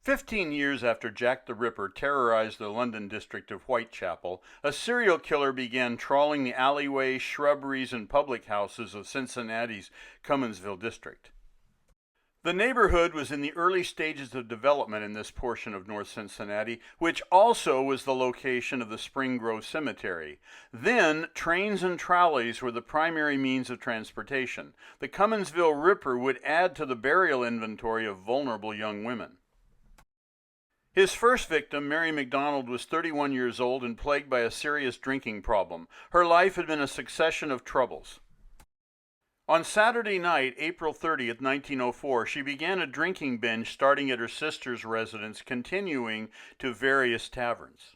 15 years after Jack the Ripper terrorized the London district of Whitechapel, a serial killer began trawling the alleyways, shrubberies, and public houses of Cincinnati's Cumminsville district. The neighborhood was in the early stages of development in this portion of North Cincinnati, which also was the location of the Spring Grove Cemetery. Then, trains and trolleys were the primary means of transportation. The Cumminsville Ripper would add to the burial inventory of vulnerable young women. His first victim, Mary McDonald, was 31 years old and plagued by a serious drinking problem. Her life had been a succession of troubles. On Saturday night, April 30th, 1904, she began a drinking binge starting at her sister's residence, continuing to various taverns.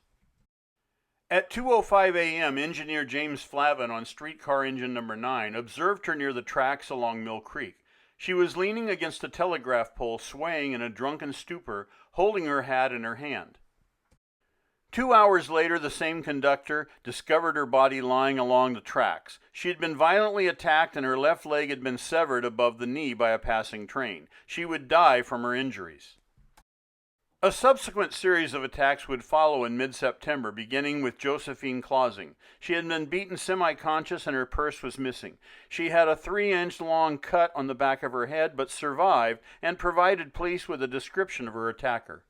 At 2:05 a.m., engineer James Flavin on streetcar engine number 9 observed her near the tracks along Mill Creek. She was leaning against a telegraph pole, swaying in a drunken stupor, holding her hat in her hand. 2 hours later, the same conductor discovered her body lying along the tracks. She had been violently attacked and her left leg had been severed above the knee by a passing train. She would die from her injuries. A subsequent series of attacks would follow in mid-September, beginning with Josephine Clausing. She had been beaten semi-conscious and her purse was missing. She had a 3-inch long cut on the back of her head, but survived and provided police with a description of her attacker.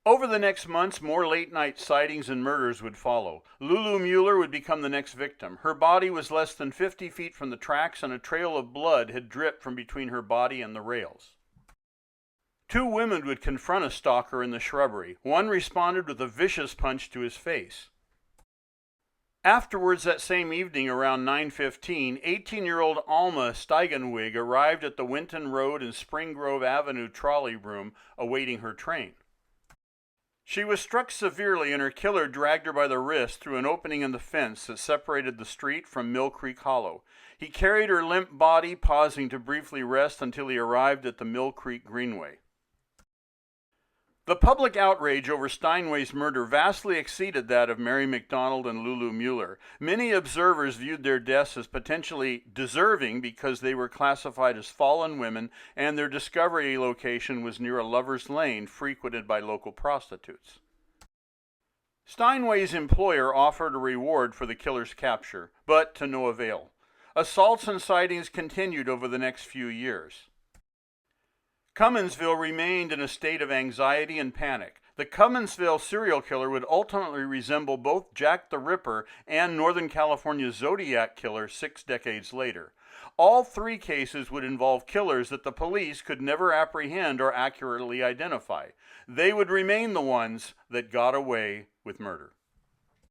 Over the next months, more late-night sightings and murders would follow. Lulu Mueller would become the next victim. Her body was less than 50 feet from the tracks, and a trail of blood had dripped from between her body and the rails. 2 women would confront a stalker in the shrubbery. One responded with a vicious punch to his face. Afterwards, that same evening around 9:15, 18-year-old Alma Steigenwig arrived at the Winton Road and Spring Grove Avenue trolley room awaiting her train. She was struck severely and her killer dragged her by the wrist through an opening in the fence that separated the street from Mill Creek Hollow. He carried her limp body, pausing to briefly rest until he arrived at the Mill Creek Greenway. The public outrage over Steinway's murder vastly exceeded that of Mary McDonald and Lulu Mueller. Many observers viewed their deaths as potentially deserving because they were classified as fallen women and their discovery location was near a lover's lane frequented by local prostitutes. Steinway's employer offered a reward for the killer's capture, but to no avail. Assaults and sightings continued over the next few years. Cumminsville remained in a state of anxiety and panic. The Cumminsville serial killer would ultimately resemble both Jack the Ripper and Northern California's Zodiac killer 6 decades later. All 3 cases would involve killers that the police could never apprehend or accurately identify. They would remain the ones that got away with murder.